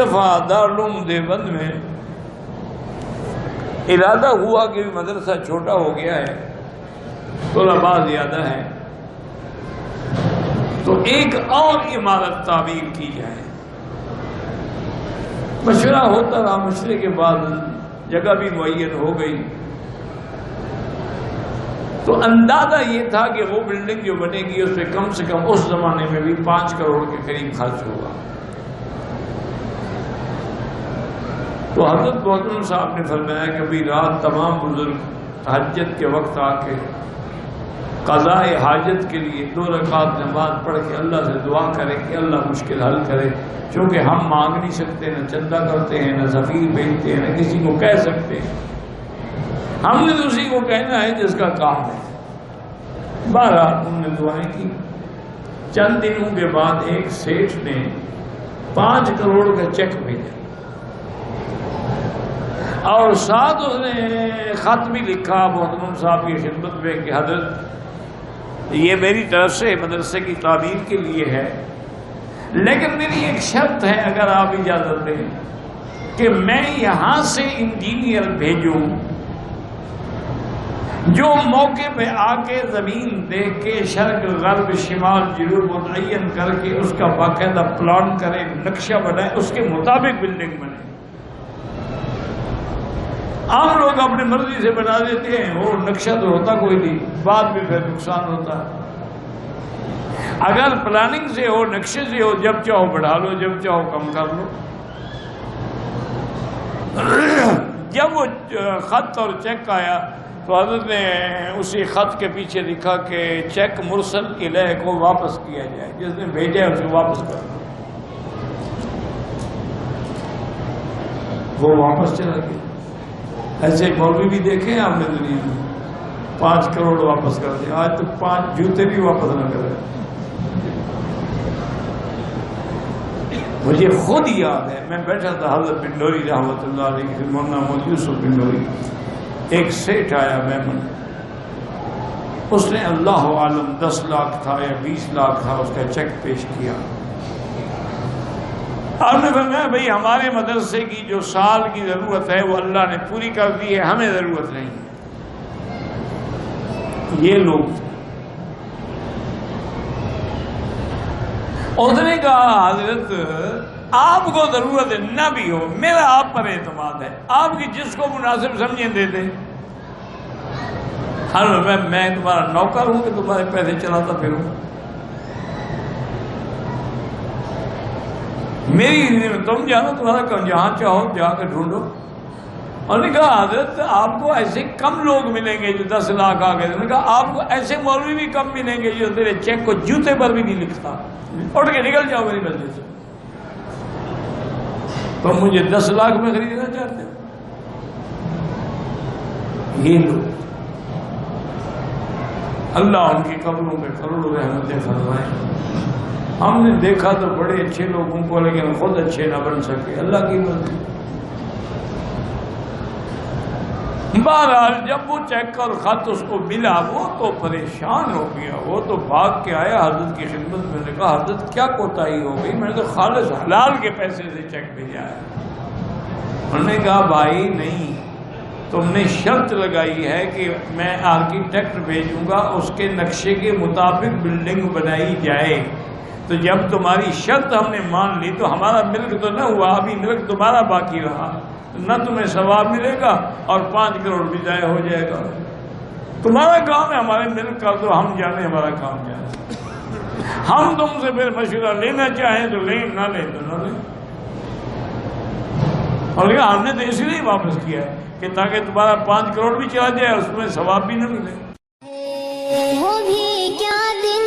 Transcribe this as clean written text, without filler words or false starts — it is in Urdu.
دفعہ دارالعلوم دیوبند میں ارادہ ہوا کہ مدرسہ چھوٹا ہو گیا ہے، طلباء زیادہ ہیں، تو ایک اور عمارت تعمیر کی جائے۔ مشورہ ہوتا رہا، مشورے کے بعد جگہ بھی معین ہو گئی۔ تو اندازہ یہ تھا کہ وہ بلڈنگ جو بنے گی اس پہ کم سے کم اس زمانے میں بھی 5 کروڑ کے قریب خرچ ہوگا۔ تو حضرت محترم صاحب نے فرمایا کہ ابھی رات تمام بزرگ تہجد کے وقت آ کے قضاء حاجت کے لیے 2 رکعت نماز پڑھ کے اللہ سے دعا کریں کہ اللہ مشکل حل کرے، چونکہ ہم مانگ نہیں سکتے، نہ چندہ کرتے ہیں، نہ سفیر بھیجتے ہیں، نہ کسی کو کہہ سکتے ہیں، ہم نے تو اسی کو کہنا ہے جس کا کام ہے۔ بہرحال انہوں نے دعائیں کی۔ چند دنوں کے بعد ایک سیٹھ نے 5 کروڑ کا چیک بھیجا اور ساتھ اس نے خط بھی لکھا محترم صاحب کی خدمت میں کہ حضرت یہ میری طرف سے مدرسے کی تعمیر کے لیے ہے، لیکن میری ایک شرط ہے اگر آپ اجازت دیں کہ میں یہاں سے انجینئر بھیجوں جو موقع پہ آ کے زمین دیکھ کے شرق غرب شمال جنوب متعین کر کے اس کا باقاعدہ پلان کرے، نقشہ بنائے، اس کے مطابق بلڈنگ بنے۔ عام لوگ اپنی مرضی سے بنا دیتے ہیں، وہ نقشہ تو ہوتا کوئی نہیں، بعد میں پھر نقصان ہوتا ہے۔ اگر پلاننگ سے ہو، نقشے سے ہو، جب چاہو بڑھا لو، جب چاہو کم کر لو۔ جب وہ خط اور چیک آیا تو حضرت نے اسی خط کے پیچھے لکھا کہ چیک مرسل الیہ کو واپس کیا جائے، جس نے بھیجا ہے اسے واپس کر دو۔ وہ واپس چلا گیا۔ ایسے مولوی بھی دیکھے آپ نے دنیا میں، 5 کروڑ واپس کر دیا، آج تو 5 جوتے بھی واپس نہ کرے۔ مجھے خود یاد ہے، میں بیٹھا تھا حضرت پنڈوری رحمۃ اللہ علیہ کے، مولانا مولوی یوسف پنڈوری، ایک سیٹھ آیا میمن، اس نے اللہ عالم 10 لاکھ تھا یا 20 لاکھ تھا، اس کا چیک پیش کیا۔ آپ نے فرمایا بھئی ہمارے مدرسے کی جو سال کی ضرورت ہے وہ اللہ نے پوری کر دی ہے، ہمیں ضرورت نہیں ہے۔ یہ لوگ اس نے کہا حضرت آپ کو ضرورت ہے نہ بھی ہو، میرا آپ پر اعتماد ہے، آپ کی جس کو مناسب سمجھیں دے دیں۔ میں تمہارا نوکر ہوں کہ تمہارے پیسے چلاتا پھروں؟ میری تم جانو تمہارا کم، جہاں چاہو جا کے ڈھونڈو۔ اور نے کہا حضرت آپ کو ایسے کم لوگ ملیں گے جو 10 لاکھ آ گئے، انہوں نے کہا آپ کو ایسے مولوی بھی کم ملیں گے جو تیرے چیک کو جوتے پر بھی نہیں لکھتا، اٹھ کے نکل جاؤ میری مسجد سے۔ تم مجھے 10 لاکھ میں خریدنا چاہتے ہو؟ یہ لوگ اللہ ان کی قبروں میں کروڑوں رحمتیں فرمائے۔ ہم نے دیکھا تو بڑے اچھے لوگوں کو، لیکن خود اچھے نہ بن سکے، اللہ کی مرضی۔ بہرحال جب وہ چیک اور خط اس کو ملا وہ تو پریشان ہو گیا، وہ تو بھاگ کے آیا حضرت کی خدمت میں، نے کہا حضرت کیا کوتاہی ہو گئی، میں نے تو خالص حلال کے پیسے سے چیک بھیجا ہے۔ انہوں نے کہا بھائی نہیں، تم نے شرط لگائی ہے کہ میں آرکیٹیکٹ بھیجوں گا، اس کے نقشے کے مطابق بلڈنگ بنائی جائے، تو جب تمہاری شرط ہم نے مان لی تو ہمارا ملک تو نہ ہوا، ابھی ملک تمہارا باقی رہا، نہ تمہیں ثواب ملے گا اور 5 کروڑ بھی ضائع ہو جائے گا۔ تمہارا کام ہے ہمارے ملک کر دو، ہم جانے ہمارا کام جانے، ہم تم سے پھر مشورہ لینا چاہیں تو لیں، نہ لیں تو نہ لیں۔ اور ہم نے تو اسی لیے واپس کیا ہے کہ تاکہ تمہارا 5 کروڑ بھی چلا جائے، اس میں ثواب بھی نہ ملے۔ وہ بھی کیا دن